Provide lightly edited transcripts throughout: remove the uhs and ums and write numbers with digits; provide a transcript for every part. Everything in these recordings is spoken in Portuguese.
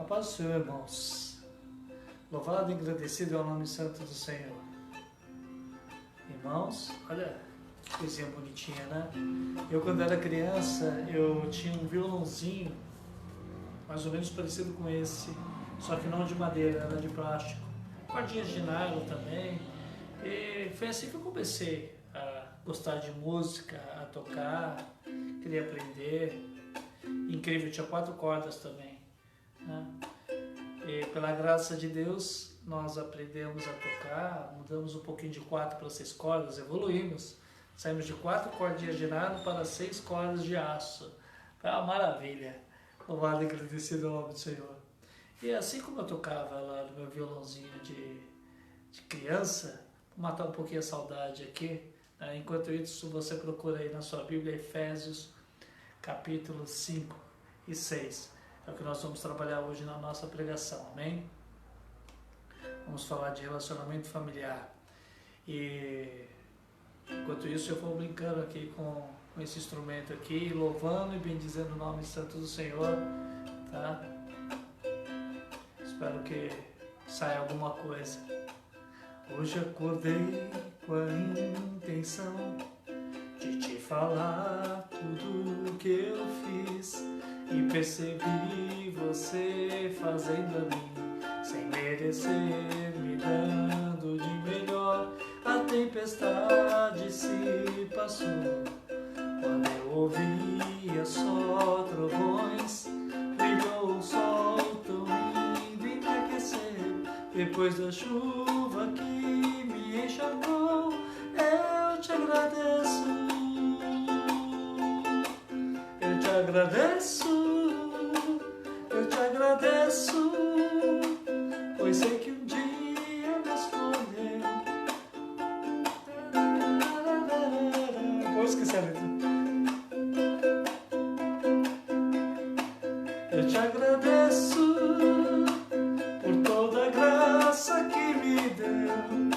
A paz do Senhor, irmãos. Louvado e agradecido é o nome santo do Senhor. Irmãos, olha que coisinha bonitinha, né? Eu, quando era criança, eu tinha um violãozinho, mais ou menos parecido com esse, só que não de madeira, era de plástico. Cordinhas de nylon também. E foi assim que eu comecei a gostar de música, a tocar, queria aprender. Incrível, tinha 4 cordas também, né? E pela graça de Deus, nós aprendemos a tocar, mudamos um pouquinho de 4 para 6 cordas, evoluímos. Saímos de 4 cordinhas de nylon para 6 cordas de aço. Foi uma maravilha. Louvado e agradecido ao nome do Senhor. E assim como eu tocava lá no meu violãozinho de criança, vou matar um pouquinho a saudade aqui, né? Enquanto isso, você procura aí na sua Bíblia Efésios, capítulos 5 e 6. É o que nós vamos trabalhar hoje na nossa pregação, amém? Vamos falar de relacionamento familiar. E enquanto isso eu vou brincando aqui com esse instrumento aqui, louvando e bendizendo o nome santo do Senhor, tá? Espero que saia alguma coisa. Hoje acordei com a intenção de te falar tudo o que eu fiz e percebi você fazendo a mim, sem merecer, me dando de melhor. A tempestade se passou quando eu ouvia só trovões, brilhou o sol tão lindo e me aquecer. Depois da chuva que me encharcou, eu te agradeço. Eu te agradeço, eu te agradeço, pois sei que um dia me escolheu. Vou esquecer a letra. Eu te agradeço por toda a graça que me deu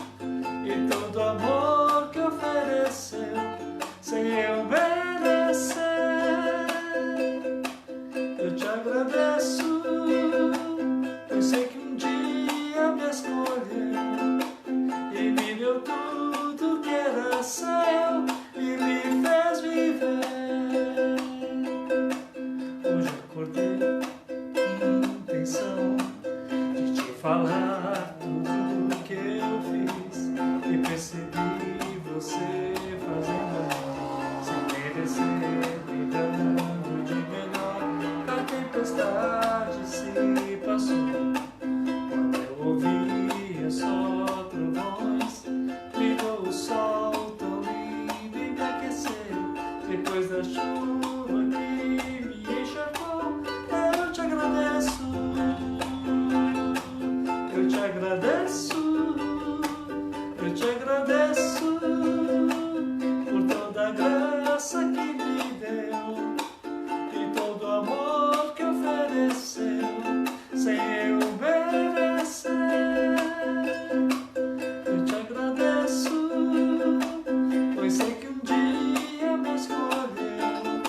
e todo amor que ofereceu, sem eu merecer. Eu te agradeço, pois sei que um dia me escolheu e me deu tudo que era seu e me fez viver. Hoje acordei com intenção de te falar tudo o que eu fiz e percebi você fazendo a mim, sem merecer, me dando de melhor. A tempestade se passou quando eu ouvia só trovões, brilhou o sol tão lindo e me aqueceu. Depois da chuva que me encharcou, eu te agradeço. Eu te agradeço, eu te agradeço por toda a graça que me deu e todo o amor que ofereceu, sem eu merecer. Eu te agradeço, pois sei que um dia me escolheu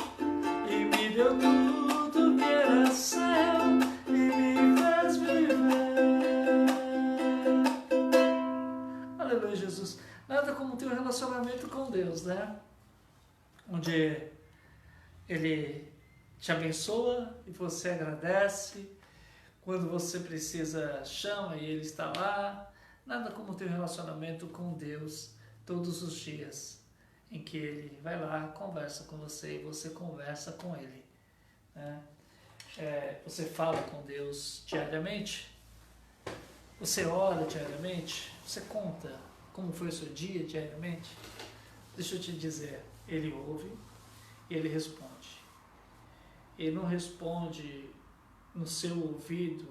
e me deu tudo que era seu e me fez viver. Aleluia, Jesus. Nada como ter um relacionamento com Deus, né? Onde Ele te abençoa e você agradece. Quando você precisa, chama e Ele está lá. Nada como ter um relacionamento com Deus todos os dias, em que Ele vai lá, conversa com você e você conversa com Ele, né? Você fala com Deus diariamente? Você ora diariamente? Você conta como foi o seu dia diariamente? Deixa eu te dizer, Ele ouve e Ele responde. Ele não responde no seu ouvido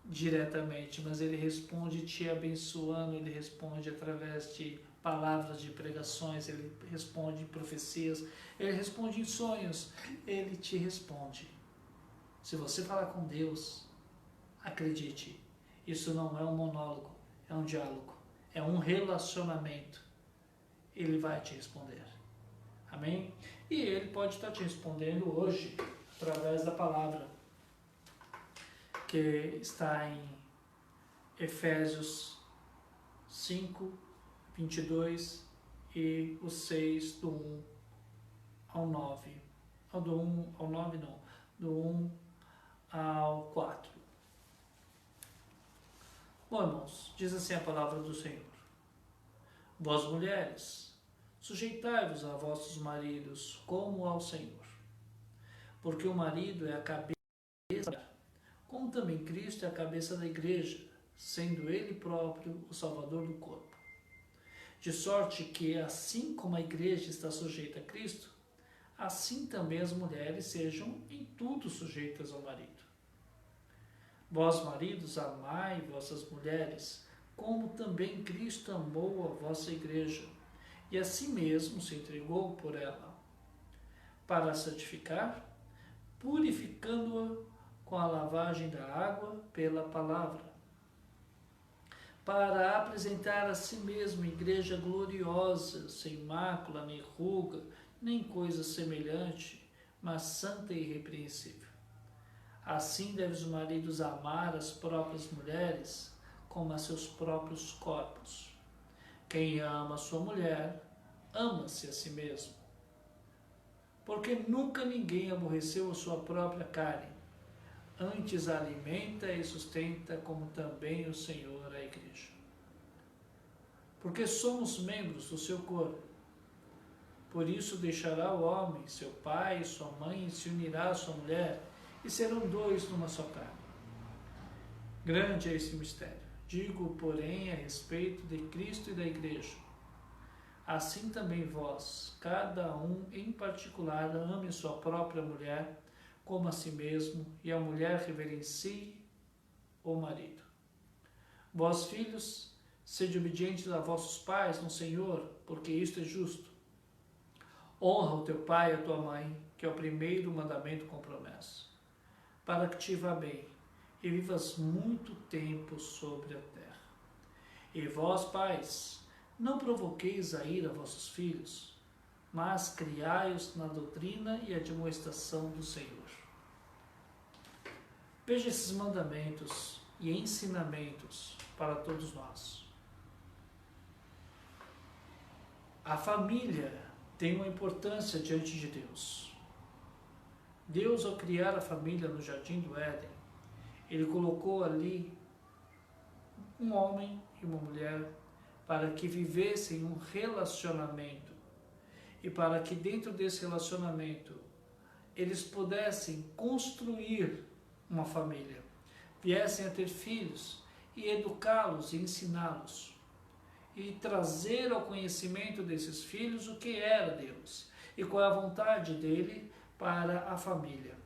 diretamente, mas Ele responde te abençoando, Ele responde através de palavras de pregações, Ele responde em profecias, Ele responde em sonhos, Ele te responde. Se você falar com Deus, acredite, isso não é um monólogo, é um diálogo, é um relacionamento. Ele vai te responder. Amém? E Ele pode estar te respondendo hoje através da palavra. que está em Efésios 5, 22 e o 6 do 1 ao 9. Ou do 1 ao 9 não, do 1 ao 4. Bom, irmãos, diz assim a palavra do Senhor. Vós mulheres, sujeitai-vos a vossos maridos como ao Senhor, porque o marido é a cabeça, como também Cristo é a cabeça da igreja, sendo ele próprio o Salvador do corpo. De sorte que, assim como a igreja está sujeita a Cristo, assim também as mulheres sejam em tudo sujeitas ao marido. Vós, maridos, amai vossas mulheres, como também Cristo amou a vossa igreja, e a si mesmo se entregou por ela, para a santificar, purificando-a com a lavagem da água pela palavra, para apresentar a si mesmo igreja gloriosa, sem mácula, nem ruga, nem coisa semelhante, mas santa e irrepreensível. Assim devem os maridos amar as próprias mulheres como a seus próprios corpos. Quem ama a sua mulher, ama-se a si mesmo. Porque nunca ninguém aborreceu a sua própria carne, antes a alimenta e sustenta, como também o Senhor a igreja. Porque somos membros do seu corpo. Por isso deixará o homem, seu pai e sua mãe, e se unirá à sua mulher, e serão dois numa só carne. Grande é esse mistério. Digo, porém, a respeito de Cristo e da igreja. Assim também vós, cada um em particular, ame sua própria mulher, como a si mesmo, e a mulher reverencie o marido. Vós, filhos, sede obedientes a vossos pais no Senhor, porque isto é justo. Honra o teu pai e a tua mãe, que é o primeiro mandamento com promessa, para que te vá bem e vivas muito tempo sobre a terra. E vós, pais, não provoqueis a ira a vossos filhos, mas criai-os na doutrina e admoestação do Senhor. Veja esses mandamentos e ensinamentos para todos nós. A família tem uma importância diante de Deus. Deus, ao criar a família no Jardim do Éden, Ele colocou ali um homem e uma mulher para que vivessem um relacionamento e para que dentro desse relacionamento eles pudessem construir uma família, viessem a ter filhos e educá-los e ensiná-los e trazer ao conhecimento desses filhos o que era Deus e qual é a vontade dele para a família.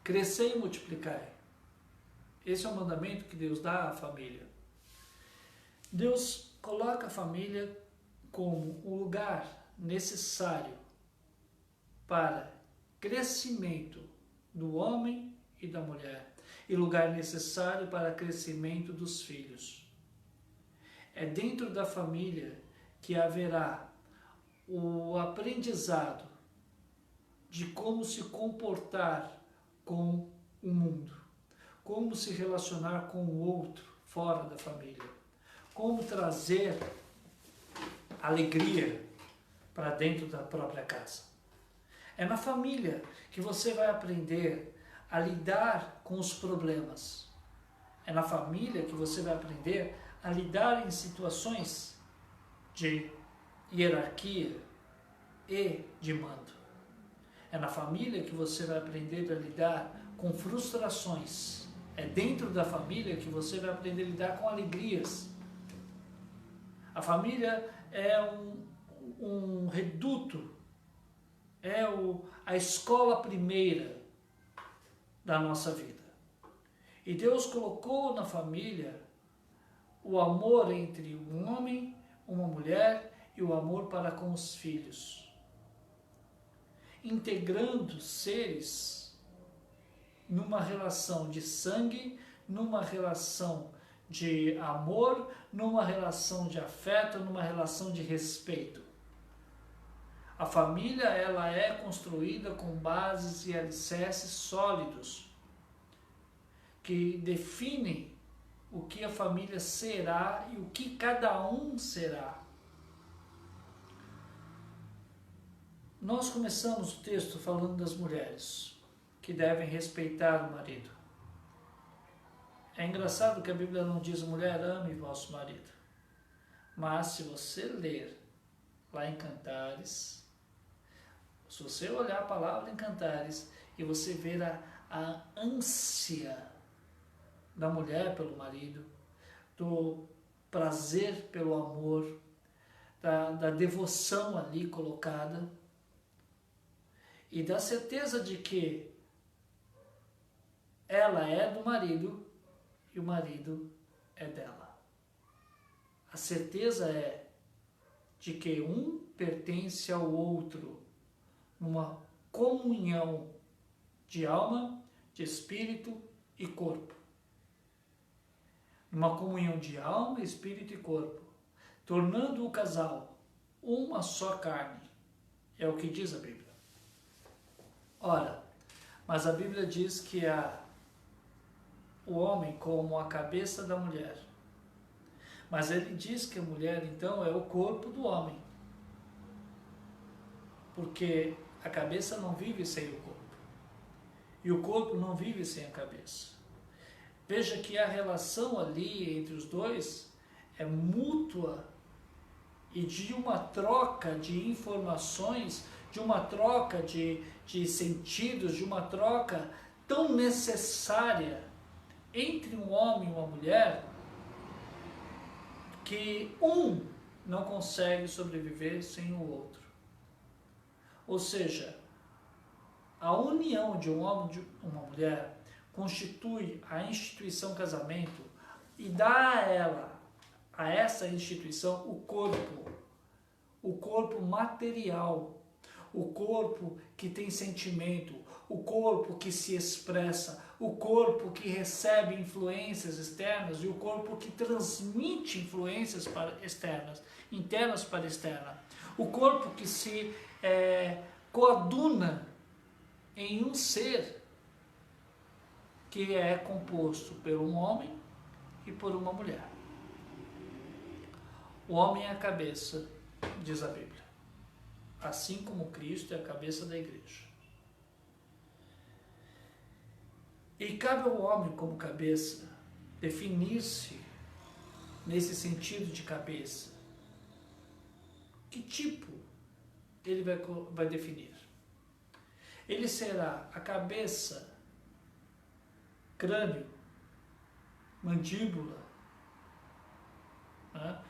Crescei e multiplicai. Esse é o mandamento que Deus dá à família. Deus coloca a família como um lugar necessário para crescimento do homem e da mulher e lugar necessário para crescimento dos filhos. É dentro da família que haverá o aprendizado de como se comportar com o mundo, como se relacionar com o outro fora da família, como trazer alegria para dentro da própria casa. É na família que você vai aprender a lidar com os problemas. É na família que você vai aprender a lidar em situações de hierarquia e de mando. É na família que você vai aprender a lidar com frustrações. É dentro da família que você vai aprender a lidar com alegrias. A família é um reduto, é a escola primeira da nossa vida. E Deus colocou na família o amor entre um homem, uma mulher e o amor para com os filhos, integrando seres numa relação de sangue, numa relação de amor, numa relação de afeto, numa relação de respeito. A família, ela é construída com bases e alicerces sólidos. que definem o que a família será e o que cada um será. Nós começamos o texto falando das mulheres, que devem respeitar o marido. É engraçado que a Bíblia não diz, mulher, ame vosso marido. Mas se você ler lá em Cantares, se você olhar a palavra em Cantares e você ver a ânsia da mulher pelo marido, do prazer pelo amor, da devoção ali colocada, e da certeza de que ela é do marido e o marido é dela. A certeza é de que um pertence ao outro numa comunhão de alma, de espírito e corpo. Numa comunhão de alma, espírito e corpo, tornando o casal uma só carne. É o que diz a Bíblia. Ora, mas a Bíblia diz que o homem como a cabeça da mulher. Mas ele diz que a mulher, então, é o corpo do homem. Porque a cabeça não vive sem o corpo. E o corpo não vive sem a cabeça. Veja que a relação ali entre os dois é mútua e de uma troca de informações, de uma troca de sentidos, de uma troca tão necessária entre um homem e uma mulher, que um não consegue sobreviver sem o outro. Ou seja, a união de um homem e uma mulher constitui a instituição casamento e dá a essa instituição, o corpo material, o corpo que tem sentimento, o corpo que se expressa, o corpo que recebe influências externas e o corpo que transmite influências internas para externa. O corpo que se coaduna em um ser que é composto por um homem e por uma mulher. O homem é a cabeça, diz a Bíblia, assim como Cristo é a cabeça da igreja. E cabe ao homem, como cabeça, definir-se nesse sentido de cabeça. Que tipo ele vai definir? Ele será a cabeça, crânio, mandíbula, né?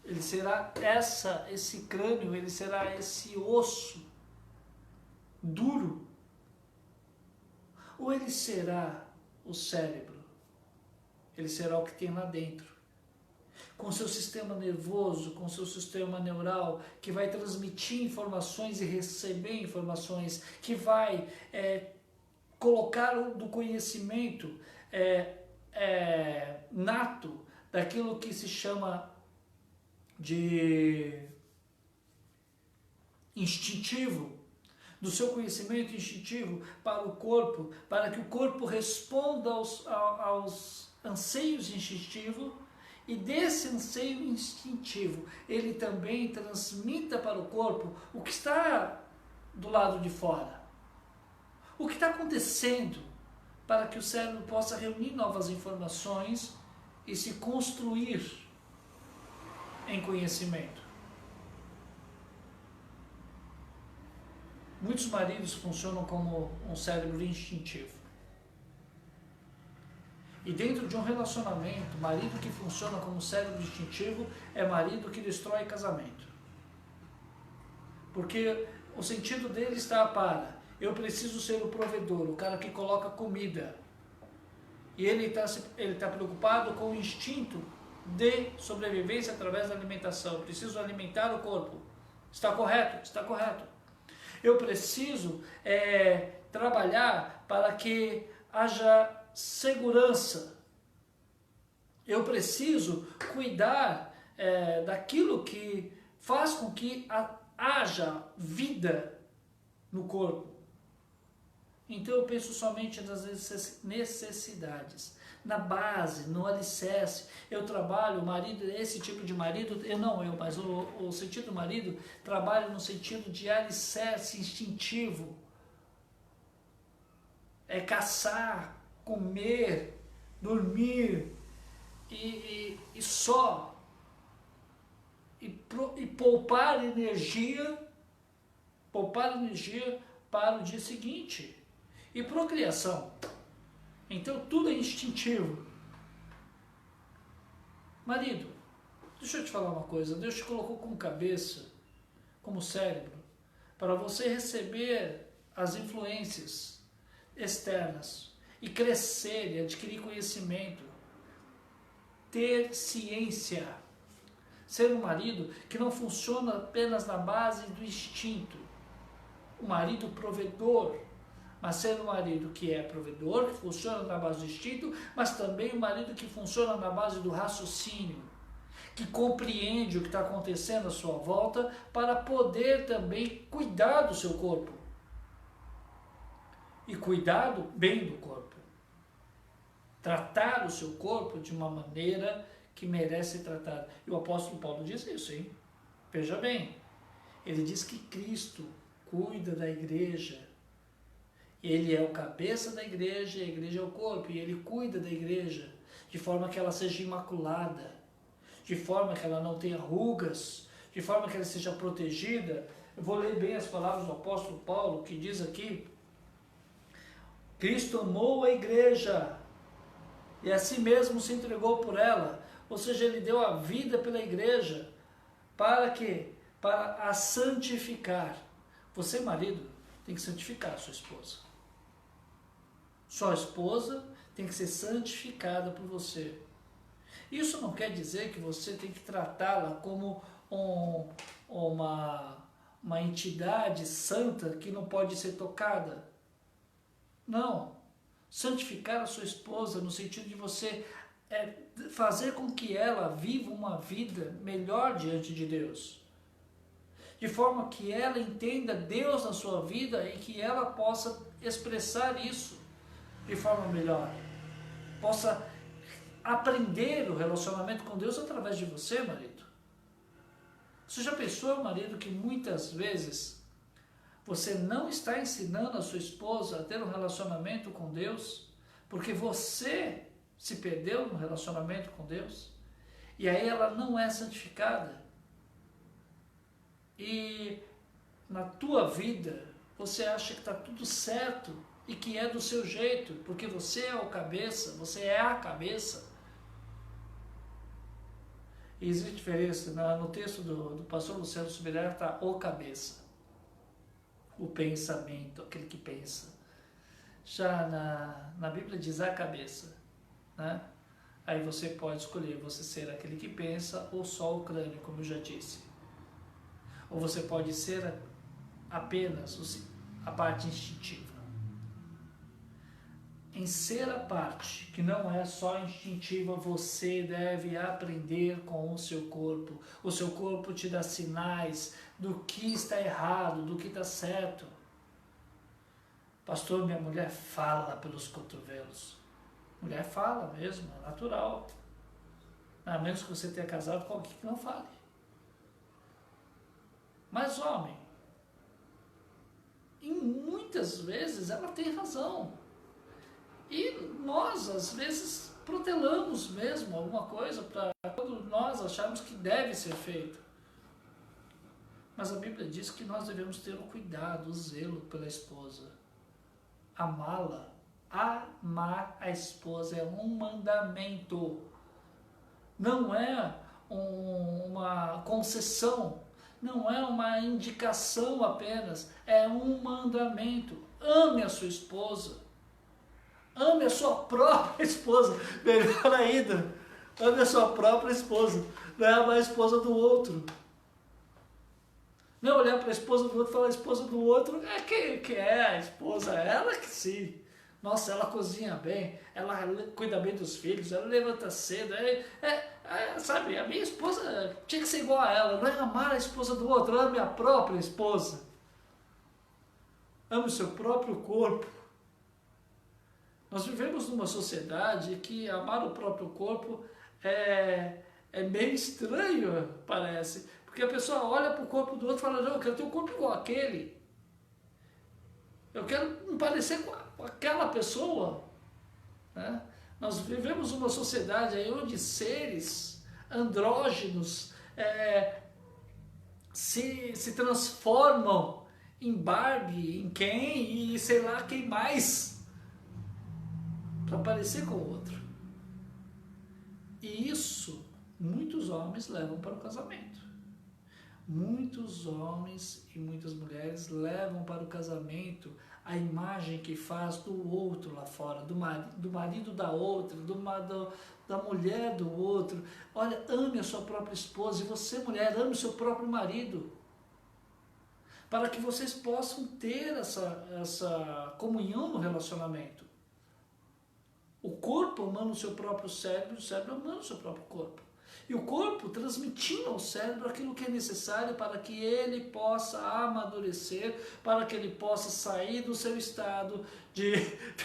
Ele será esse crânio, ele será esse osso duro, ou ele será o cérebro? Ele será o que tem lá dentro, com seu sistema nervoso, com seu sistema neural, que vai transmitir informações e receber informações, que vai colocar do conhecimento nato, daquilo que se chama de instintivo, do seu conhecimento instintivo para o corpo, para que o corpo responda aos anseios instintivos, e desse anseio instintivo ele também transmita para o corpo o que está do lado de fora. O que está acontecendo para que o cérebro possa reunir novas informações e se construir em conhecimento. Muitos maridos funcionam como um cérebro instintivo. E dentro de um relacionamento, marido que funciona como cérebro instintivo é marido que destrói casamento. Porque o sentido dele está para: eu preciso ser o provedor, o cara que coloca comida. E ele está preocupado com o instinto de sobrevivência através da alimentação. Eu preciso alimentar o corpo. Está correto? Está correto. Eu preciso trabalhar para que haja segurança. Eu preciso cuidar daquilo que faz com que haja vida no corpo. Então eu penso somente nas necessidades. Na base, no alicerce. Eu trabalho, o marido, esse tipo de marido, mas o sentido do marido trabalha no sentido de alicerce instintivo. É caçar, comer, dormir e só. E poupar energia para o dia seguinte. E procriação. Então tudo é instintivo. Marido, deixa eu te falar uma coisa. Deus te colocou como cabeça, como cérebro, para você receber as influências externas e crescer e adquirir conhecimento, ter ciência. Ser um marido que não funciona apenas na base do instinto. Um marido provedor. Mas ser um marido que é provedor, que funciona na base do instinto, mas também um marido que funciona na base do raciocínio, que compreende o que está acontecendo à sua volta para poder também cuidar do seu corpo. E cuidar bem do corpo. Tratar o seu corpo de uma maneira que merece ser tratado. E o apóstolo Paulo diz isso, hein? Veja bem, ele diz que Cristo cuida da igreja. Ele é o cabeça da igreja, e a igreja é o corpo, e ele cuida da igreja, de forma que ela seja imaculada, de forma que ela não tenha rugas, de forma que ela seja protegida. Eu vou ler bem as palavras do apóstolo Paulo, que diz aqui: Cristo amou a igreja, e a si mesmo se entregou por ela, ou seja, ele deu a vida pela igreja, para quê? Para a santificar. Você, marido, tem que santificar a sua esposa. Sua esposa tem que ser santificada por você. Isso não quer dizer que você tem que tratá-la como uma entidade santa que não pode ser tocada. Não. Santificar a sua esposa no sentido de você fazer com que ela viva uma vida melhor diante de Deus. De forma que ela entenda Deus na sua vida e que ela possa expressar isso de forma melhor. Possa aprender o relacionamento com Deus através de você, marido. Você já pensou, marido, que muitas vezes você não está ensinando a sua esposa a ter um relacionamento com Deus porque você se perdeu no relacionamento com Deus e aí ela não é santificada? E na tua vida você acha que está tudo certo e que é do seu jeito, porque você é o cabeça, você é a cabeça. E existe diferença, no texto do pastor Luciano Subirá está o cabeça, o pensamento, aquele que pensa. Já na Bíblia diz a cabeça, né? Aí você pode escolher você ser aquele que pensa ou só o crânio, como eu já disse. Ou você pode ser apenas a parte instintiva. Em ser a parte que não é só instintiva, você deve aprender com o seu corpo. O seu corpo te dá sinais do que está errado, do que está certo. Pastor, minha mulher fala pelos cotovelos. Mulher fala mesmo, é natural. A menos que você tenha casado com alguém que não fale. Mas homem, e muitas vezes ela tem razão. E nós, às vezes, protelamos mesmo alguma coisa para quando nós acharmos que deve ser feito. Mas a Bíblia diz que nós devemos ter o cuidado, o zelo pela esposa. Amá-la. Amar a esposa é um mandamento. Não é uma concessão. Não é uma indicação apenas. É um mandamento. Ame a sua esposa. Ame a sua própria esposa. Melhor ainda, ame a sua própria esposa. Não é amar a esposa do outro. Não olhar para a esposa do outro e falar a esposa do outro. Que é a esposa? Ela que sim. Nossa, ela cozinha bem, ela cuida bem dos filhos, ela levanta cedo. Sabe, a minha esposa tinha que ser igual a ela. Não é amar a esposa do outro, ame a própria esposa. Ame o seu próprio corpo. Nós vivemos numa sociedade que amar o próprio corpo é meio estranho, parece. Porque a pessoa olha para o corpo do outro e fala, não, eu quero ter um corpo igual aquele. Eu quero me parecer com aquela pessoa. Né? Nós vivemos uma sociedade aí onde seres andrógenos se transformam em Barbie, em Ken e sei lá quem mais, para parecer com o outro. E isso muitos homens levam para o casamento. Muitos homens e muitas mulheres levam para o casamento a imagem que faz do outro lá fora, do marido da outra, da mulher do outro. Olha, ame a sua própria esposa, e você, mulher, ame o seu próprio marido, para que vocês possam ter essa comunhão no relacionamento. O corpo amando o seu próprio cérebro, o cérebro amando o seu próprio corpo. E o corpo transmitindo ao cérebro aquilo que é necessário para que ele possa amadurecer, para que ele possa sair do seu estado de,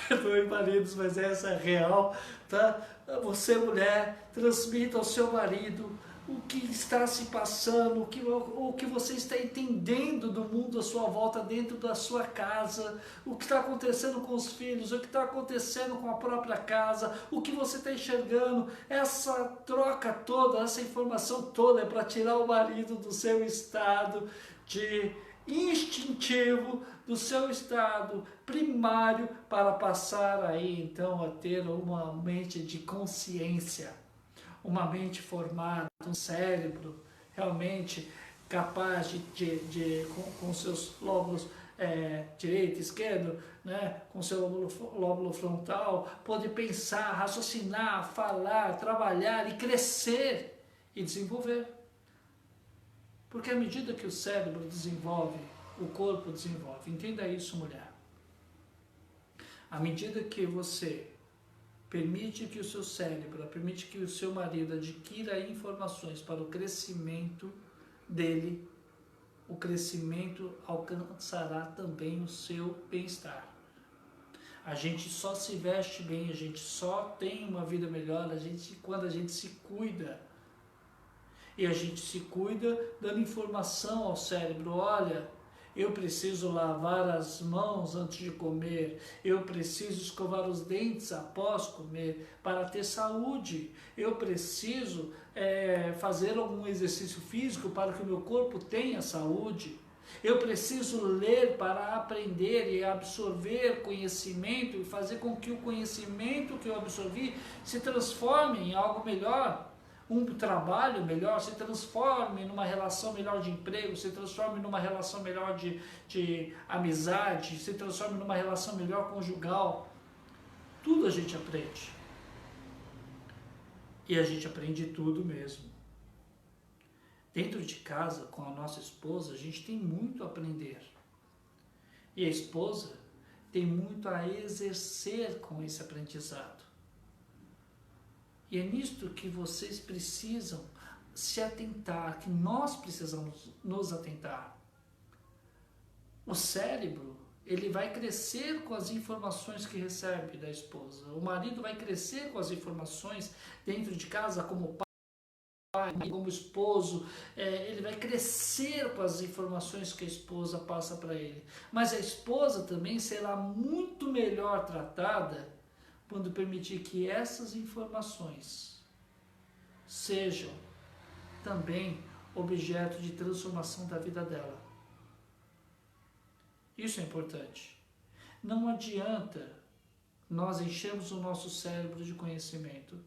perdoe maridos, mas essa é real, tá? Você, mulher, transmita ao seu marido o que está se passando, o que você está entendendo do mundo à sua volta, dentro da sua casa, o que está acontecendo com os filhos, o que está acontecendo com a própria casa, o que você está enxergando. Essa troca toda, essa informação toda é para tirar o marido do seu estado de instintivo, do seu estado primário, para passar aí então a ter uma mente de consciência, uma mente formada, um cérebro realmente capaz com seus lóbulos direito, esquerdo, né, com seu lóbulo frontal, poder pensar, raciocinar, falar, trabalhar e crescer e desenvolver. Porque à medida que o cérebro desenvolve, o corpo desenvolve. Entenda isso, mulher. À medida que você permite que o seu cérebro, permite que o seu marido adquira informações para o crescimento dele, o crescimento alcançará também o seu bem-estar. A gente só se veste bem, a gente só tem uma vida melhor quando a gente se cuida. E a gente se cuida dando informação ao cérebro, olha, eu preciso lavar as mãos antes de comer, eu preciso escovar os dentes após comer para ter saúde, eu preciso fazer algum exercício físico para que o meu corpo tenha saúde, eu preciso ler para aprender e absorver conhecimento e fazer com que o conhecimento que eu absorvi se transforme em algo melhor. Um trabalho melhor, se transforme numa relação melhor de emprego, se transforme numa relação melhor de amizade, se transforme numa relação melhor conjugal. Tudo a gente aprende. E a gente aprende tudo mesmo. Dentro de casa, com a nossa esposa, a gente tem muito a aprender. E a esposa tem muito a exercer com esse aprendizado. E é nisto que vocês precisam se atentar, que nós precisamos nos atentar. O cérebro, ele vai crescer com as informações que recebe da esposa. O marido vai crescer com as informações dentro de casa, como pai, como esposo. Ele vai crescer com as informações que a esposa passa para ele. Mas a esposa também será muito melhor tratada quando permitir que essas informações sejam também objeto de transformação da vida dela. Isso é importante. Não adianta nós enchermos o nosso cérebro de conhecimento,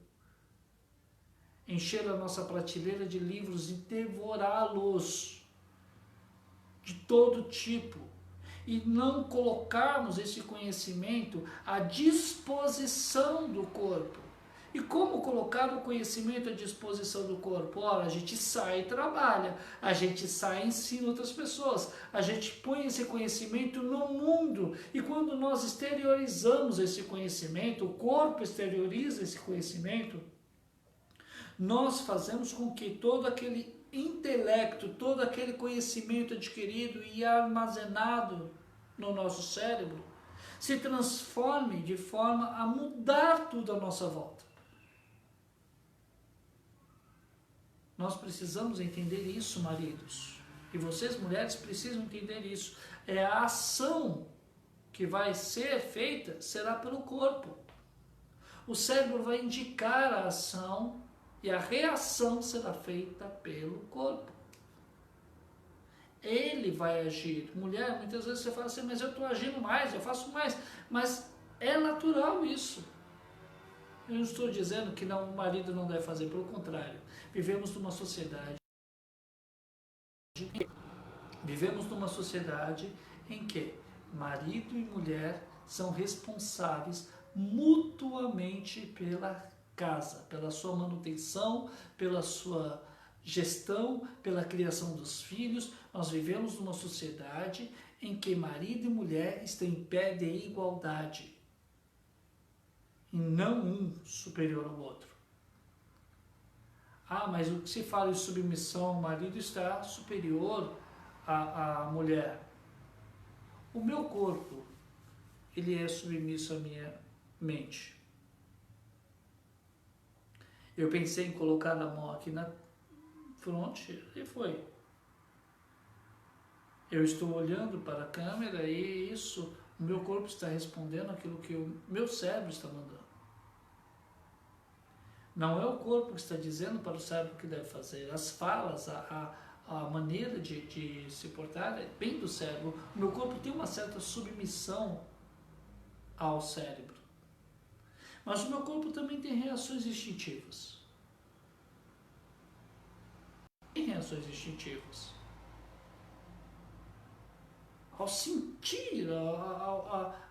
encher a nossa prateleira de livros e devorá-los de todo tipo, e não colocarmos esse conhecimento à disposição do corpo. E como colocar o conhecimento à disposição do corpo? Ora, a gente sai e trabalha, a gente sai e ensina outras pessoas, a gente põe esse conhecimento no mundo. E quando nós exteriorizamos esse conhecimento, o corpo exterioriza esse conhecimento, nós fazemos com que todo aquele intelecto, todo aquele conhecimento adquirido e armazenado no nosso cérebro se transforme de forma a mudar tudo à nossa volta. Nós precisamos entender isso, maridos. E vocês, mulheres, precisam entender isso. É a ação que vai ser feita, será pelo corpo. O cérebro vai indicar a ação e a reação será feita pelo corpo. Ele vai agir. Mulher, muitas vezes você fala assim, mas eu estou agindo mais, eu faço mais. Mas é natural isso. Eu não estou dizendo que não, o marido não deve fazer, pelo contrário. Vivemos numa sociedade em que marido e mulher são responsáveis mutuamente pela casa, pela sua manutenção, pela sua gestão, pela criação dos filhos. Nós vivemos numa sociedade em que marido e mulher estão em pé de igualdade e não um superior ao outro. Ah, mas o que se fala em submissão, o marido está superior à mulher. O meu corpo, ele é submisso à minha mente. Eu pensei em colocar a mão aqui na fronte e foi. Eu estou olhando para a câmera e isso, o meu corpo está respondendo aquilo que o meu cérebro está mandando. Não é o corpo que está dizendo para o cérebro o que deve fazer. As falas, a maneira de se portar é bem do cérebro. O meu corpo tem uma certa submissão ao cérebro. Mas o meu corpo também tem reações instintivas. Tem reações instintivas. Ao sentir,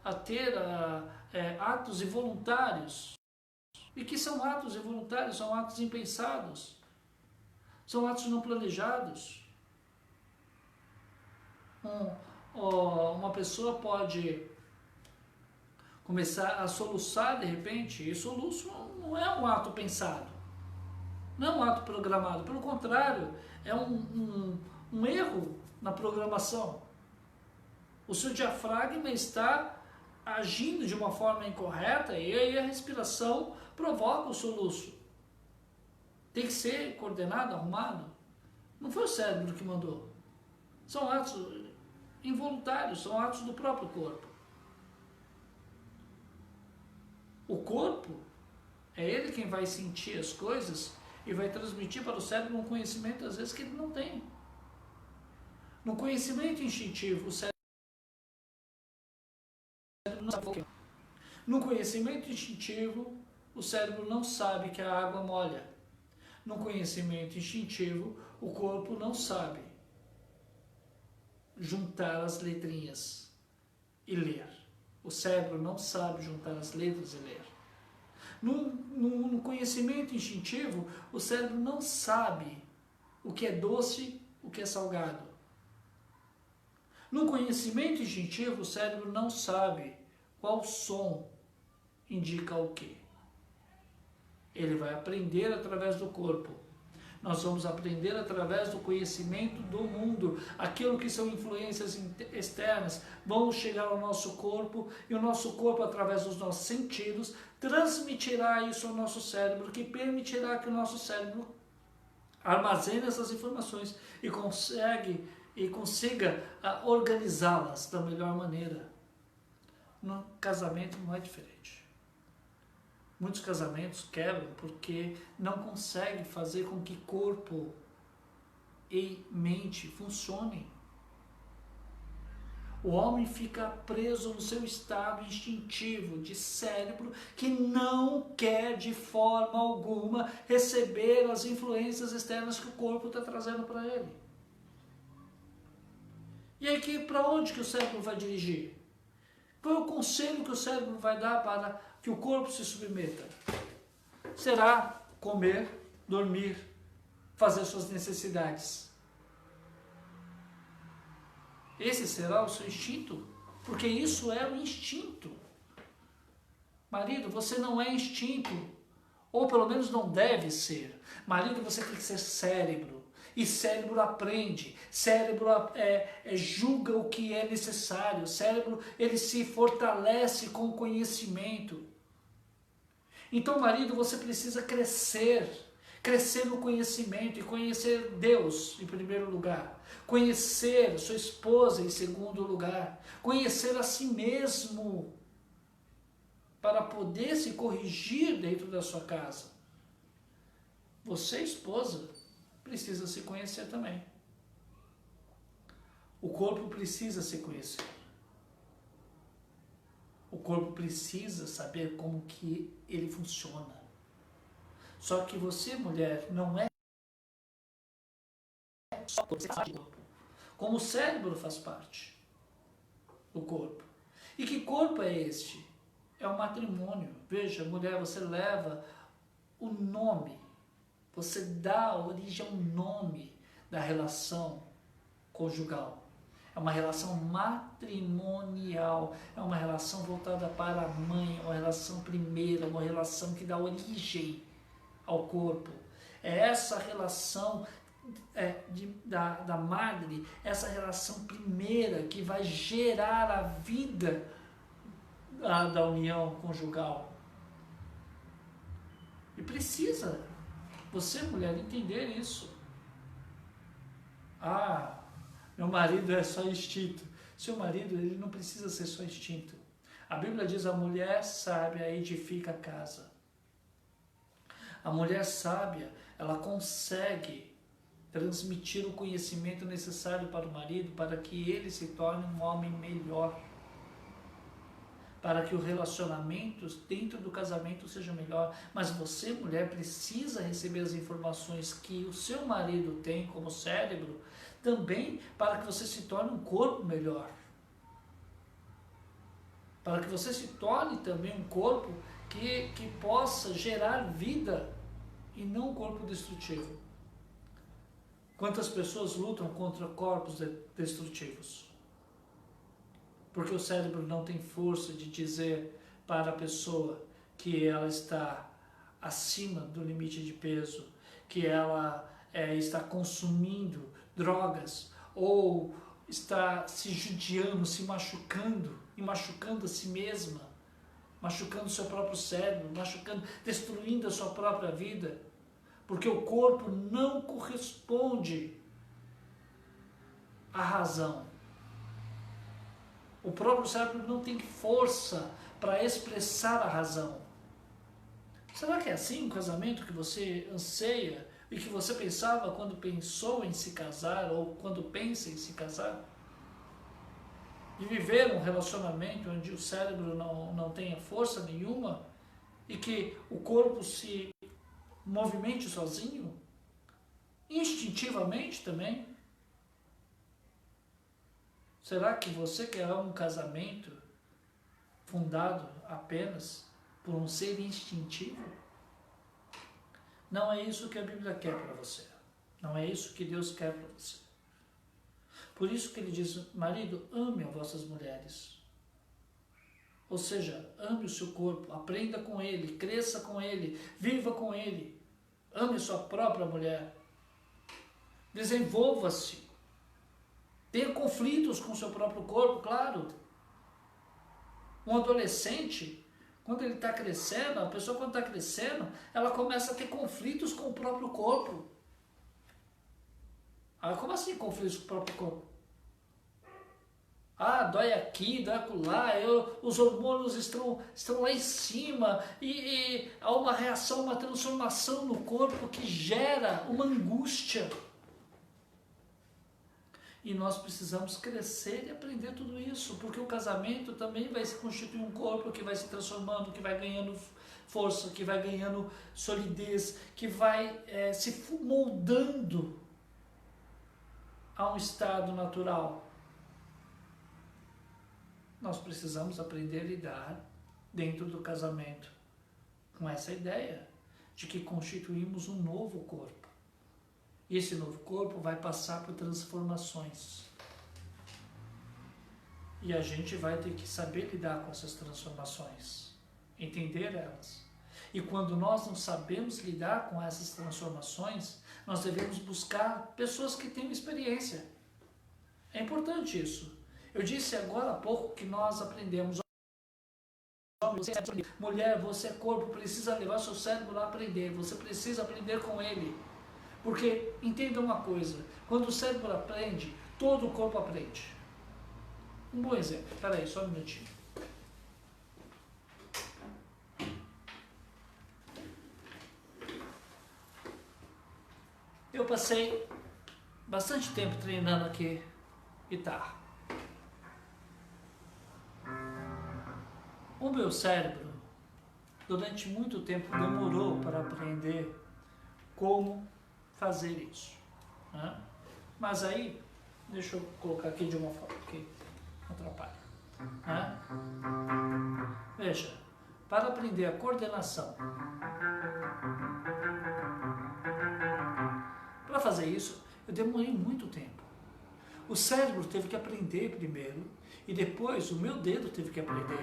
a ter atos involuntários. E que são atos involuntários, são atos impensados. São atos não planejados. Uma pessoa pode começar a soluçar de repente, e soluço não é um ato pensado, não é um ato programado, pelo contrário, é um erro na programação. O seu diafragma está agindo de uma forma incorreta e aí a respiração provoca o soluço. Tem que ser coordenado, arrumado. Não foi o cérebro que mandou. São atos involuntários, são atos do próprio corpo. O corpo é ele quem vai sentir as coisas e vai transmitir para o cérebro um conhecimento, às vezes, que ele não tem. No conhecimento instintivo, o cérebro não sabe. No conhecimento instintivo, o cérebro não sabe que a água molha. No conhecimento instintivo, o corpo não sabe juntar as letrinhas e ler. O cérebro não sabe juntar as letras e ler. No conhecimento instintivo, o cérebro não sabe o que é doce, o que é salgado. No conhecimento instintivo, o cérebro não sabe qual som indica o quê. Ele vai aprender através do corpo. Nós vamos aprender através do conhecimento do mundo. Aquilo que são influências externas vão chegar ao nosso corpo e o nosso corpo, através dos nossos sentidos, transmitirá isso ao nosso cérebro, que permitirá que o nosso cérebro armazene essas informações e consiga organizá-las da melhor maneira. No casamento não é diferente. Muitos casamentos quebram porque não conseguem fazer com que corpo e mente funcionem. O homem fica preso no seu estado instintivo de cérebro que não quer de forma alguma receber as influências externas que o corpo está trazendo para ele. E aí, para onde que o cérebro vai dirigir? Qual é o conselho que o cérebro vai dar para que o corpo se submeta? Será comer, dormir, fazer suas necessidades. Esse será o seu instinto, porque isso é o instinto. Marido, você não é instinto, ou pelo menos não deve ser. Marido, você tem que ser cérebro. E cérebro aprende, cérebro julga o que é necessário, cérebro ele se fortalece com o conhecimento. Então, marido, você precisa crescer no conhecimento e conhecer Deus em primeiro lugar, conhecer sua esposa em segundo lugar, conhecer a si mesmo para poder se corrigir dentro da sua casa. Você, esposa, precisa se conhecer também. O corpo precisa se conhecer. O corpo precisa saber como que ele funciona. Só que você, mulher, não é só você faz do corpo. Como o cérebro faz parte do corpo. E que corpo é este? É o matrimônio. Veja, mulher, você leva o nome, você dá origem ao nome da relação conjugal. É uma relação matrimonial, é uma relação voltada para a mãe, uma relação primeira, uma relação que dá origem ao corpo. É essa relação da madre, essa relação primeira que vai gerar a vida da união conjugal. E precisa, você, mulher, entender isso. Ah, meu marido é só instinto. Seu marido, ele não precisa ser só instinto. A Bíblia diz: a mulher sábia edifica a casa. A mulher sábia, ela consegue transmitir o conhecimento necessário para o marido, para que ele se torne um homem melhor, para que o relacionamento dentro do casamento seja melhor. Mas você, mulher, precisa receber as informações que o seu marido tem como cérebro, também para que você se torne um corpo melhor, para que você se torne também um corpo que possa gerar vida e não um corpo destrutivo. Quantas pessoas lutam contra corpos destrutivos? Porque o cérebro não tem força de dizer para a pessoa que ela está acima do limite de peso, que ela está consumindo drogas, ou está se judiando, se machucando, e machucando a si mesma, machucando o seu próprio cérebro, destruindo a sua própria vida, porque o corpo não corresponde à razão. O próprio cérebro não tem força para expressar a razão. Será que é assim o casamento que você anseia e que você pensava quando pensou em se casar ou quando pensa em se casar? De viver um relacionamento onde o cérebro não tenha força nenhuma e que o corpo se movimente sozinho, instintivamente também? Será que você quer um casamento fundado apenas por um ser instintivo? Não é isso que a Bíblia quer para você. Não é isso que Deus quer para você. Por isso que ele diz: marido, ame as vossas mulheres. Ou seja, ame o seu corpo, aprenda com ele, cresça com ele, viva com ele. Ame a sua própria mulher. Desenvolva-se. Tenha conflitos com o seu próprio corpo, claro. Um adolescente, quando ele está crescendo, a pessoa quando está crescendo, ela começa a ter conflitos com o próprio corpo. Ah, como assim conflitos com o próprio corpo? Ah, dói aqui, dói acolá, os hormônios estão lá em cima e há uma reação, uma transformação no corpo que gera uma angústia. E nós precisamos crescer e aprender tudo isso, porque o casamento também vai se constituir um corpo que vai se transformando, que vai ganhando força, que vai ganhando solidez, que vai se moldando a um estado natural. Nós precisamos aprender a lidar dentro do casamento com essa ideia de que constituímos um novo corpo. E esse novo corpo vai passar por transformações. E a gente vai ter que saber lidar com essas transformações, entender elas. E quando nós não sabemos lidar com essas transformações, nós devemos buscar pessoas que tenham experiência. É importante isso. Eu disse agora há pouco que nós aprendemos. Você é mulher, você é corpo, precisa levar seu cérebro lá a aprender. Você precisa aprender com ele. Porque, entenda uma coisa, quando o cérebro aprende, todo o corpo aprende. Um bom exemplo. Espera aí, só um minutinho. Eu passei bastante tempo treinando aqui guitarra. O meu cérebro, durante muito tempo, demorou para aprender como fazer isso. Né? Mas aí, deixa eu colocar aqui de uma forma que não atrapalha. Né? Veja, para aprender a coordenação, para fazer isso, eu demorei muito tempo. O cérebro teve que aprender primeiro e depois o meu dedo teve que aprender.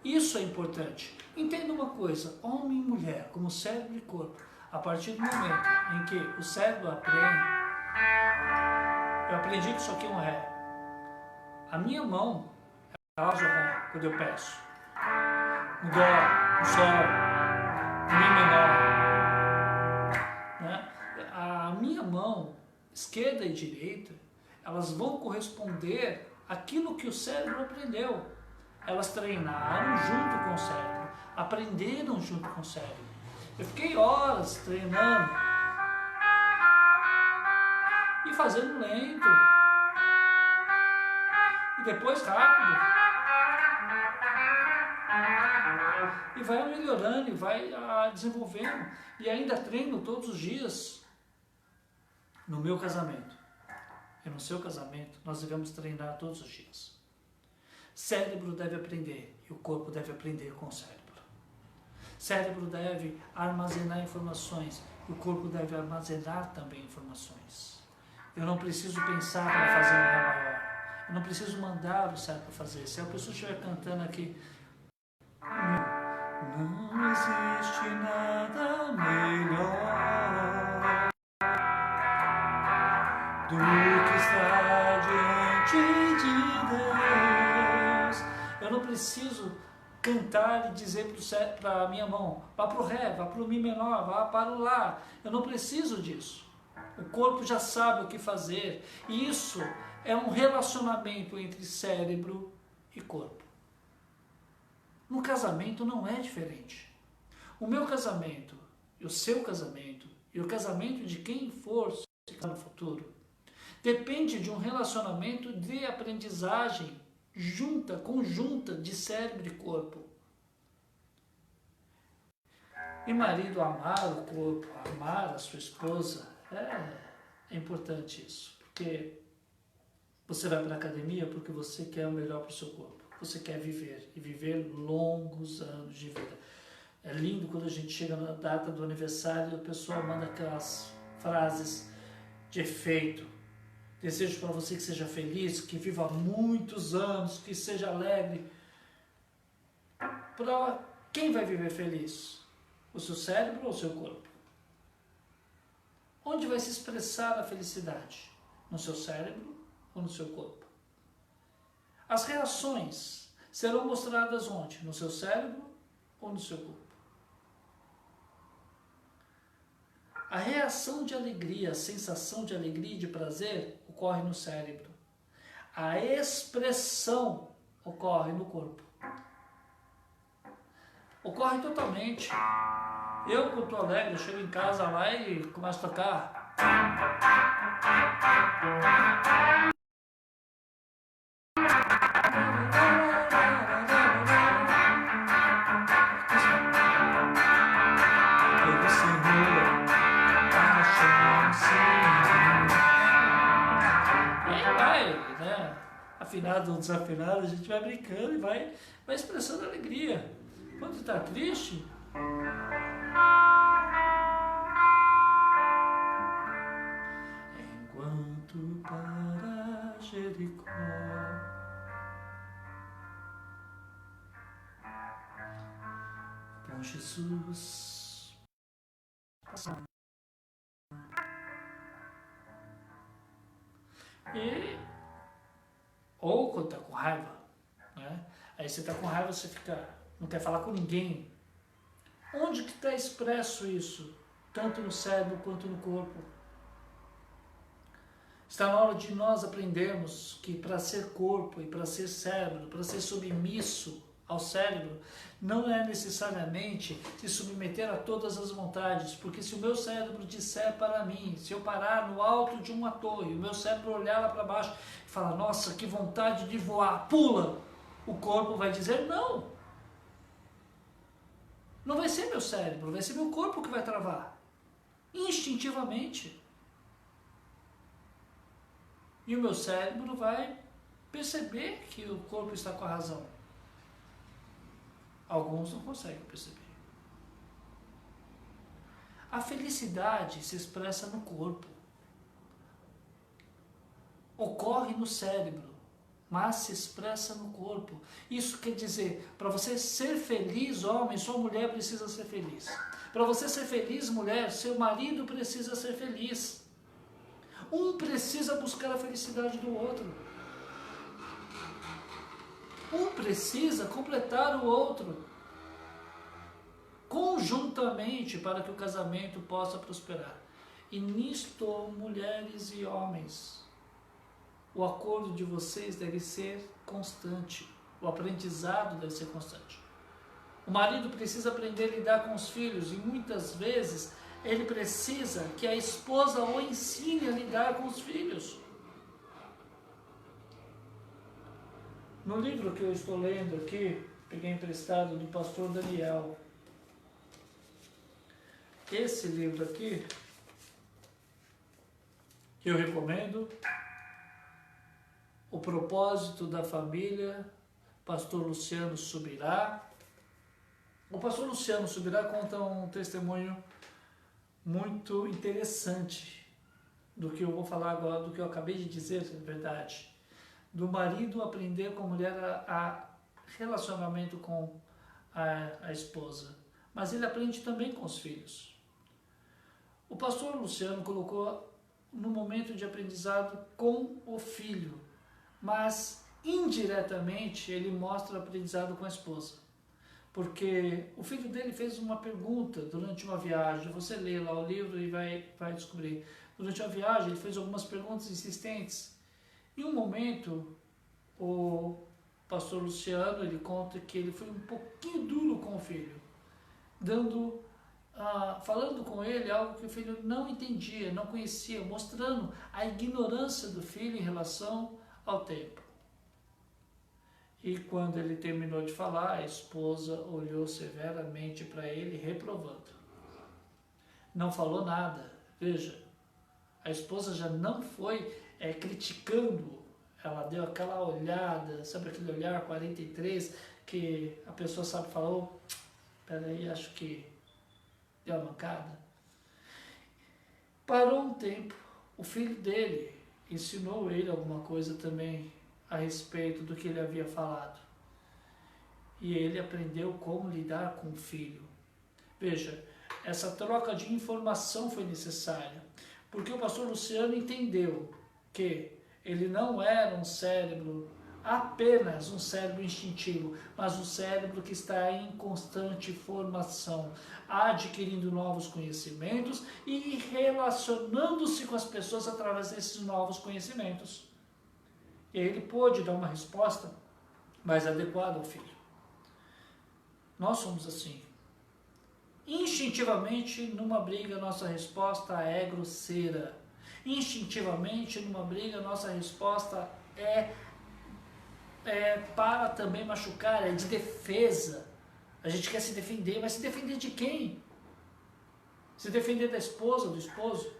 Isso é importante. Entenda uma coisa, homem e mulher, como cérebro e corpo, a partir do momento em que o cérebro aprende, eu aprendi que isso aqui é um Ré. A minha mão, ela usa o Ré quando eu peço. Um Dó, um Sol, um Mi menor. Né? A minha mão, esquerda e direita, elas vão corresponder àquilo que o cérebro aprendeu. Elas treinaram junto com o cérebro, aprenderam junto com o cérebro. Eu fiquei horas treinando e fazendo lento e depois rápido. E vai melhorando e vai desenvolvendo. E ainda treino todos os dias. No meu casamento e no seu casamento, nós devemos treinar todos os dias. Cérebro deve aprender e o corpo deve aprender com o cérebro. Cérebro deve armazenar informações e o corpo deve armazenar também informações. Eu não preciso pensar para fazer um Ré maior. Eu não preciso mandar o cérebro fazer. Se a pessoa estiver cantando aqui, não existe nada melhor do que estar diante de Deus. Eu não preciso cantar e dizer para a minha mão, vá para o Ré, vá para o Mi menor, vá para o Lá. Eu não preciso disso. O corpo já sabe o que fazer. E isso é um relacionamento entre cérebro e corpo. No casamento não é diferente. O meu casamento, e o seu casamento, e o casamento de quem for no futuro, depende de um relacionamento de aprendizagem conjunta de cérebro e corpo. E marido amar o corpo, amar a sua esposa, é importante isso. Porque você vai para a academia porque você quer o melhor para o seu corpo. Você quer viver, e viver longos anos de vida. É lindo quando a gente chega na data do aniversário e o pessoal manda aquelas frases de efeito. Desejo para você que seja feliz, que viva muitos anos, que seja alegre. Para quem vai viver feliz? O seu cérebro ou o seu corpo? Onde vai se expressar a felicidade? No seu cérebro ou no seu corpo? As reações serão mostradas onde? No seu cérebro ou no seu corpo? A reação de alegria, a sensação de alegria e de prazer ocorre no cérebro. A expressão ocorre no corpo. Ocorre totalmente. Eu, quando estou alegre, eu chego em casa lá e começo a tocar. Afinado ou desafinado, a gente vai brincando e vai expressando alegria. Quando está triste, enquanto para Jericó com Jesus. E, ou quando está com raiva, né? Aí você está com raiva, você não quer falar com ninguém. Onde que está expresso isso? Tanto no cérebro quanto no corpo. Está na hora de nós aprendermos que para ser corpo e para ser cérebro, para ser submisso ao cérebro, não é necessariamente se submeter a todas as vontades, porque se o meu cérebro disser para mim, se eu parar no alto de uma torre, o meu cérebro olhar lá para baixo e falar, nossa, que vontade de voar, pula, o corpo vai dizer não. Não vai ser meu cérebro, vai ser meu corpo que vai travar, instintivamente. E o meu cérebro vai perceber que o corpo está com a razão. Alguns não conseguem perceber. A felicidade se expressa no corpo. Ocorre no cérebro, mas se expressa no corpo. Isso quer dizer, para você ser feliz, homem, sua mulher precisa ser feliz. Para você ser feliz, mulher, seu marido precisa ser feliz. Um precisa buscar a felicidade do outro. Um precisa completar o outro. Conjuntamente para que o casamento possa prosperar. E nisto, mulheres e homens, o acordo de vocês deve ser constante. O aprendizado deve ser constante. O marido precisa aprender a lidar com os filhos e muitas vezes ele precisa que a esposa o ensine a lidar com os filhos. No livro que eu estou lendo aqui, peguei emprestado do pastor Daniel. Esse livro aqui, que eu recomendo, O Propósito da Família, pastor Luciano Subirá. O pastor Luciano Subirá conta um testemunho muito interessante do que eu vou falar agora, do que eu acabei de dizer, na verdade. Do marido aprender com a mulher a relacionamento com a esposa. Mas ele aprende também com os filhos. O pastor Luciano colocou no momento de aprendizado com o filho, mas indiretamente ele mostra o aprendizado com a esposa. Porque o filho dele fez uma pergunta durante uma viagem, você lê lá o livro e vai descobrir. Durante a viagem ele fez algumas perguntas insistentes. Em um momento, o pastor Luciano, ele conta que ele foi um pouquinho duro com o filho, falando com ele algo que o filho não entendia, não conhecia, mostrando a ignorância do filho em relação ao tempo. E quando ele terminou de falar, a esposa olhou severamente para ele, reprovando. Não falou nada. Veja, a esposa já não foi criticando, ela deu aquela olhada, sabe aquele olhar 43, que a pessoa sabe falar, oh, peraí, acho que deu uma mancada. Parou um tempo, o filho dele ensinou ele alguma coisa também a respeito do que ele havia falado. E ele aprendeu como lidar com o filho. Veja, essa troca de informação foi necessária, porque o pastor Luciano entendeu que ele não era um cérebro, apenas um cérebro instintivo, mas um cérebro que está em constante formação, adquirindo novos conhecimentos e relacionando-se com as pessoas através desses novos conhecimentos. E aí ele pôde dar uma resposta mais adequada ao filho. Nós somos assim. Instintivamente, numa briga, nossa resposta é grosseira. Instintivamente, numa briga, nossa resposta é para também machucar, é de defesa. A gente quer se defender, mas se defender de quem? Se defender da esposa, do esposo?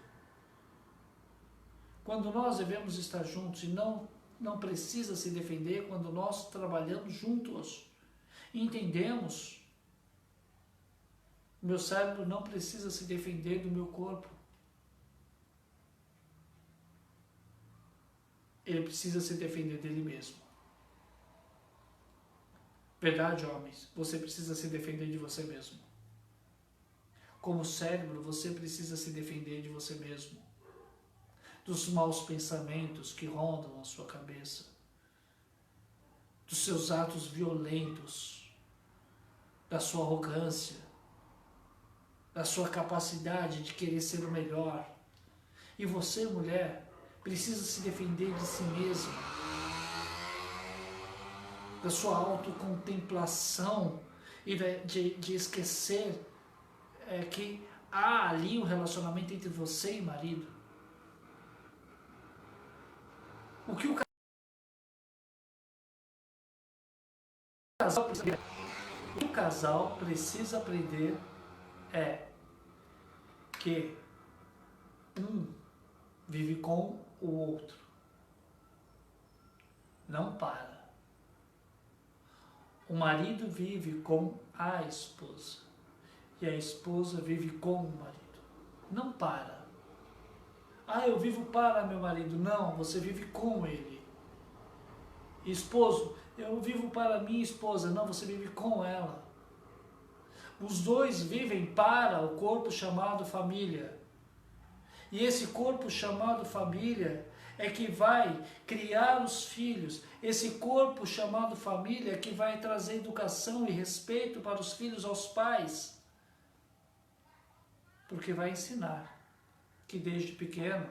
Quando nós devemos estar juntos e não precisa se defender, quando nós trabalhamos juntos, entendemos, meu cérebro não precisa se defender do meu corpo. Ele precisa se defender dele mesmo. Verdade, homens? Você precisa se defender de você mesmo. como cérebro, você precisa se defender de você mesmo, dos maus pensamentos que rondam a sua cabeça, dos seus atos violentos, da sua arrogância, da sua capacidade de querer ser o melhor. E você, mulher, precisa se defender de si mesma, da sua autocontemplação e de esquecer que há ali um relacionamento entre você e marido. O que o casal precisa aprender é que um vive com o outro, não para. O marido vive com a esposa e a esposa vive com o marido, não para. Ah, eu vivo para meu marido. Não, você vive com ele. Esposo, eu vivo para minha esposa. Não, você vive com ela. Os dois vivem para o corpo chamado família. E esse corpo chamado família é que vai criar os filhos. Esse corpo chamado família é que vai trazer educação e respeito para os filhos aos pais. Porque vai ensinar que desde pequeno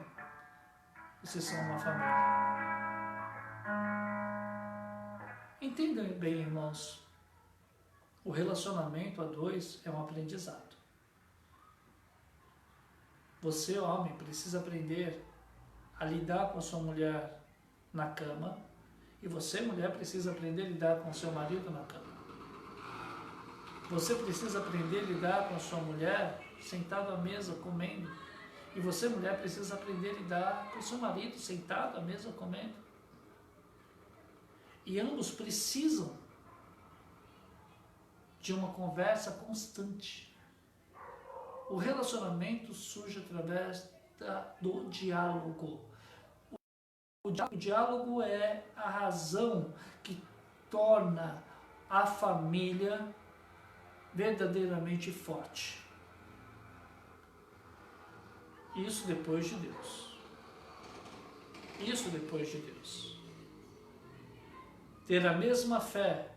vocês são uma família. Entendam bem, irmãos. O relacionamento a dois é um aprendizado. Você, homem, precisa aprender a lidar com a sua mulher na cama, e você, mulher, precisa aprender a lidar com o seu marido na cama. Você precisa aprender a lidar com a sua mulher sentado à mesa comendo, e você, mulher, precisa aprender a lidar com o seu marido sentado à mesa comendo. E ambos precisam de uma conversa constante. O relacionamento surge através do diálogo. O diálogo é a razão que torna a família verdadeiramente forte. Isso depois de Deus. Isso depois de Deus. Ter a mesma fé,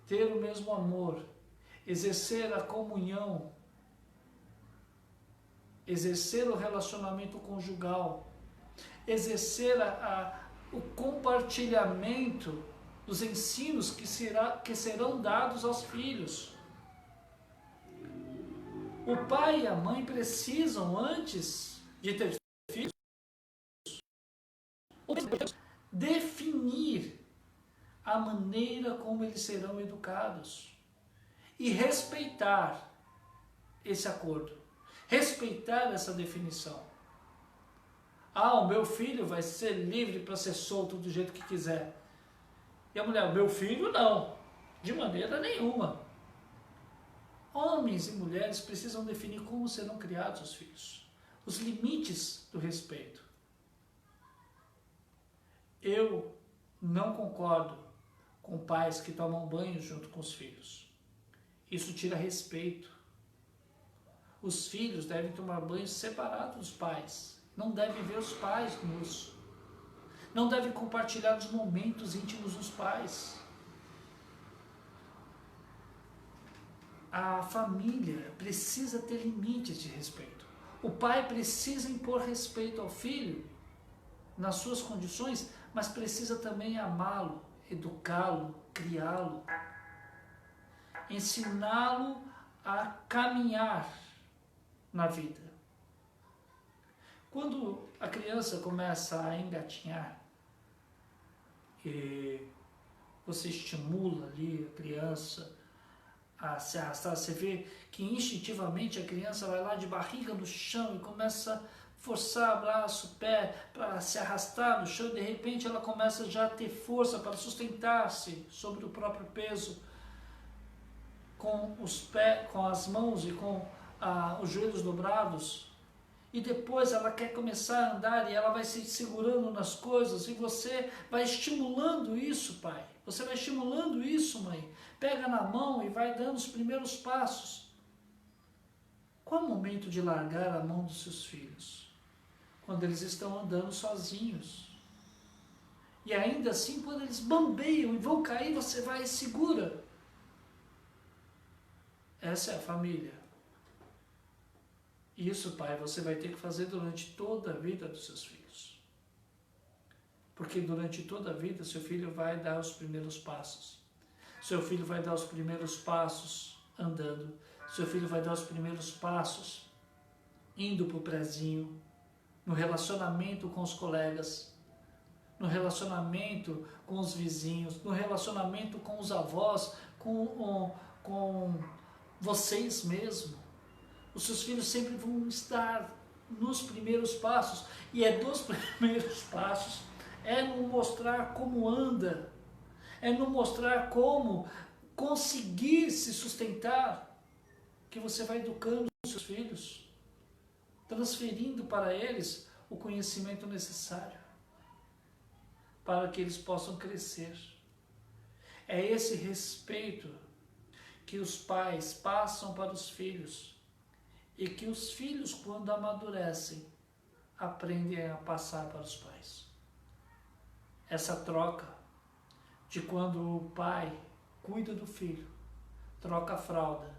ter o mesmo amor, exercer a comunhão, exercer o relacionamento conjugal, exercer o compartilhamento dos ensinos que serão dados aos filhos. O pai e a mãe precisam, antes de ter filhos, definir a maneira como eles serão educados e respeitar esse acordo, respeitar essa definição. Ah, o meu filho vai ser livre para ser solto do jeito que quiser. E a mulher, o meu filho não, de maneira nenhuma. Homens e mulheres precisam definir como serão criados os filhos, os limites do respeito. Eu não concordo com pais que tomam banho junto com os filhos. Isso tira respeito. Os filhos devem tomar banho separados dos pais. Não devem ver os pais nus. Não devem compartilhar os momentos íntimos dos pais. A família precisa ter limites de respeito. O pai precisa impor respeito ao filho nas suas condições, mas precisa também amá-lo, educá-lo, criá-lo, ensiná-lo a caminhar na vida. Quando a criança começa a engatinhar, e você estimula ali a criança a se arrastar, você vê que instintivamente a criança vai lá de barriga no chão e começa a forçar braço, pé, para se arrastar no chão, e de repente ela começa já a ter força para sustentar-se sobre o próprio peso, com os pés, com as mãos e com os joelhos dobrados. E depois ela quer começar a andar e ela vai se segurando nas coisas, e você vai estimulando isso, pai. Você vai estimulando isso, mãe. Pega na mão e vai dando os primeiros passos. Qual é o momento de largar a mão dos seus filhos? Quando eles estão andando sozinhos. E ainda assim, quando eles bambeiam e vão cair, você vai e segura. Essa é a família. Isso, pai, você vai ter que fazer durante toda a vida dos seus filhos. Porque durante toda a vida, seu filho vai dar os primeiros passos. Seu filho vai dar os primeiros passos andando. Seu filho vai dar os primeiros passos indo para o prezinho, no relacionamento com os colegas, no relacionamento com os vizinhos, no relacionamento com os avós, com vocês mesmos. Os seus filhos sempre vão estar nos primeiros passos, e é dos primeiros passos, é no mostrar como anda, é no mostrar como conseguir se sustentar, que você vai educando os seus filhos, transferindo para eles o conhecimento necessário, para que eles possam crescer. É esse respeito que os pais passam para os filhos, e que os filhos, quando amadurecem, aprendem a passar para os pais. Essa troca de quando o pai cuida do filho, troca a fralda,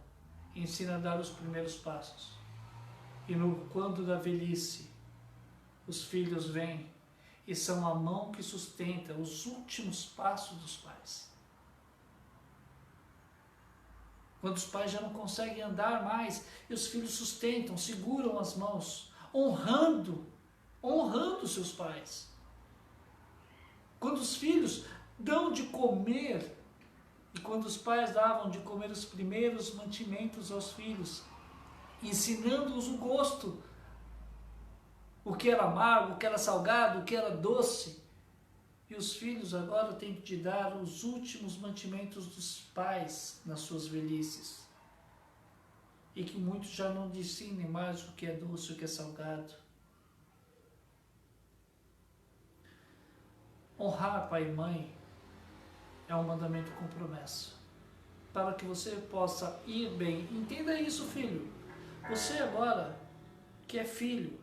ensina a dar os primeiros passos. E quando da velhice, os filhos vêm e são a mão que sustenta os últimos passos dos pais. Quando os pais já não conseguem andar mais, e os filhos sustentam, seguram as mãos, honrando seus pais. Quando os filhos dão de comer, e quando os pais davam de comer os primeiros mantimentos aos filhos, ensinando-os o gosto, o que era amargo, o que era salgado, o que era doce. E os filhos agora têm que dar os últimos mantimentos dos pais nas suas velhices. E que muitos já não ensinem mais o que é doce, o que é salgado. Honrar pai e mãe é um mandamento com promessa. Para que você possa ir bem. Entenda isso, filho. Você agora, que é filho,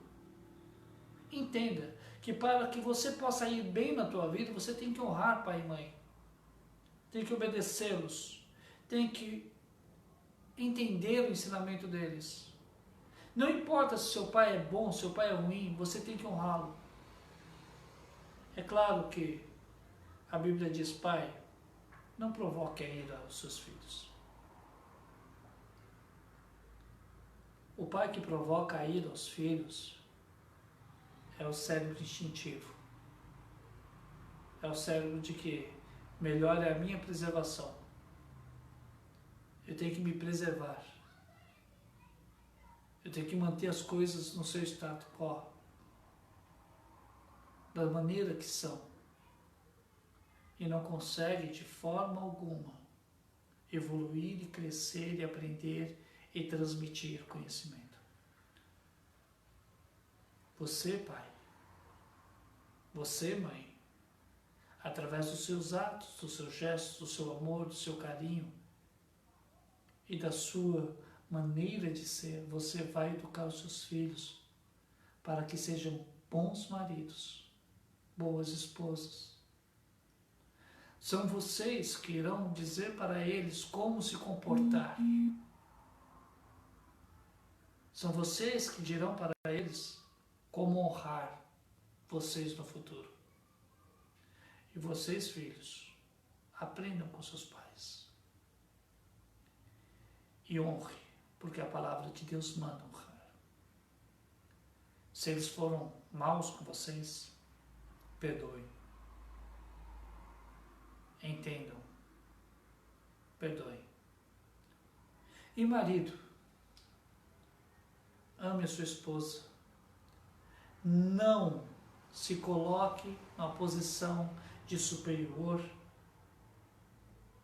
entenda que para que você possa ir bem na tua vida, você tem que honrar pai e mãe. Tem que obedecê-los. Tem que entender o ensinamento deles. Não importa se seu pai é bom, seu pai é ruim, você tem que honrá-lo. É claro que a Bíblia diz, pai, não provoque a ira aos seus filhos. O pai que provoca a ira aos filhos é o cérebro instintivo. É o cérebro de que melhor é a minha preservação. Eu tenho que me preservar. Eu tenho que manter as coisas no seu status quo, da maneira que são. E não consegue de forma alguma evoluir e crescer e aprender e transmitir conhecimento. Você, pai, você, mãe, através dos seus atos, dos seus gestos, do seu amor, do seu carinho e da sua maneira de ser, você vai educar os seus filhos para que sejam bons maridos, boas esposas. São vocês que irão dizer para eles como se comportar. São vocês que dirão para eles como honrar vocês no futuro. E vocês, filhos, aprendam com seus pais. E honre, porque a palavra de Deus manda honrar. Se eles foram maus com vocês, perdoem. Entendam. Perdoem. E marido, ame a sua esposa. Não se coloque na posição de superior,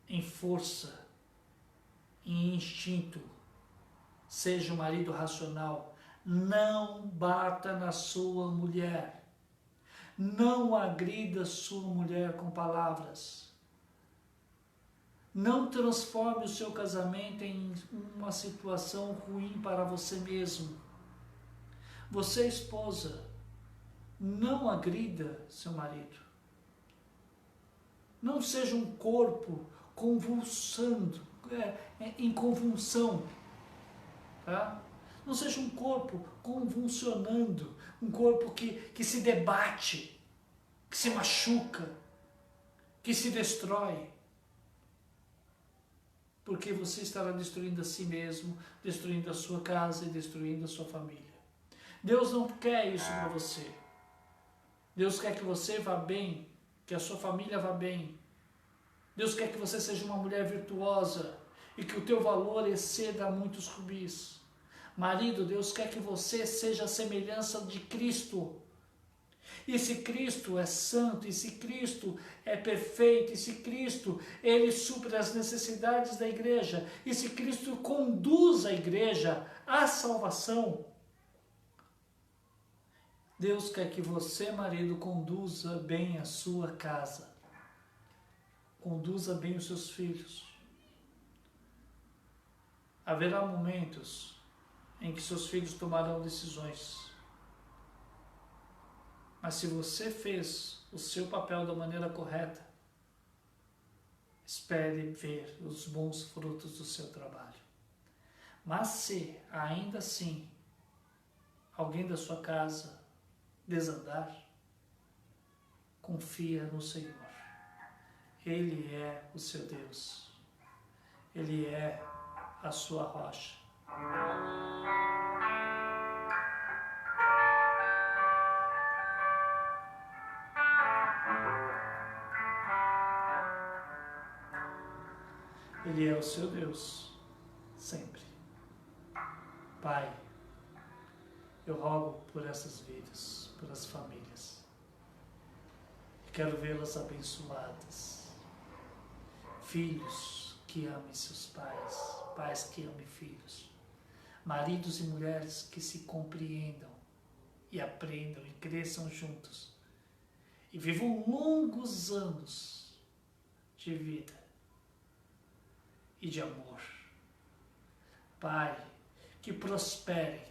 em força, em instinto. Seja um marido racional. Não bata na sua mulher. Não agrida sua mulher com palavras. Não transforme o seu casamento em uma situação ruim para você mesmo. Você, esposa, não agrida seu marido. Não seja um corpo convulsando, em convulsão, tá? Não seja um corpo convulsionando, um corpo que se debate, que se machuca, que se destrói. Porque você estará destruindo a si mesmo, destruindo a sua casa e destruindo a sua família. Deus não quer isso para você. Deus quer que você vá bem, que a sua família vá bem. Deus quer que você seja uma mulher virtuosa e que o teu valor exceda muitos rubis. Marido, Deus quer que você seja a semelhança de Cristo. E se Cristo é santo, e se Cristo é perfeito, e se Cristo, Ele supre as necessidades da igreja, e se Cristo conduz a igreja à salvação, Deus quer que você, marido, conduza bem a sua casa, conduza bem os seus filhos. Haverá momentos em que seus filhos tomarão decisões. Mas se você fez o seu papel da maneira correta, espere ver os bons frutos do seu trabalho. Mas se, ainda assim, alguém da sua casa desandar, confia no Senhor. Ele é o seu Deus. Ele é a sua rocha. Ele é o seu Deus, sempre. Pai, eu rogo por essas vidas, por as famílias. Quero vê-las abençoadas. Filhos que amem seus pais, pais que amem filhos. Maridos e mulheres que se compreendam e aprendam e cresçam juntos. E vivam longos anos de vida e de amor. Pai, que prosperem,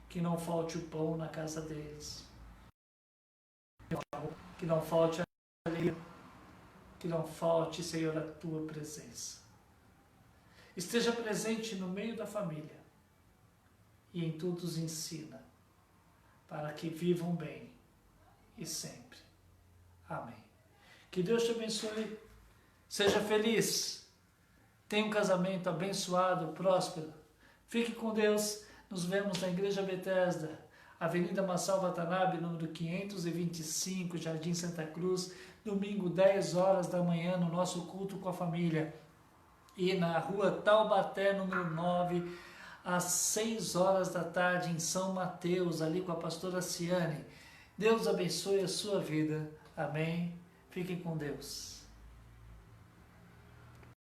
que não falte o pão na casa deles, que não falte a alegria, que não falte, Senhor, a tua presença. Esteja presente no meio da família e em tudo os ensina, para que vivam bem e sempre. Amém. Que Deus te abençoe, seja feliz. Tenha um casamento abençoado, próspero. Fique com Deus. Nos vemos na Igreja Bethesda, Avenida Massal Watanabe, número 525, Jardim Santa Cruz, domingo, 10 horas da manhã, no nosso culto com a família. E na Rua Taubaté, número 9, às 6 horas da tarde, em São Mateus, ali com a pastora Ciane. Deus abençoe a sua vida. Amém. Fiquem com Deus.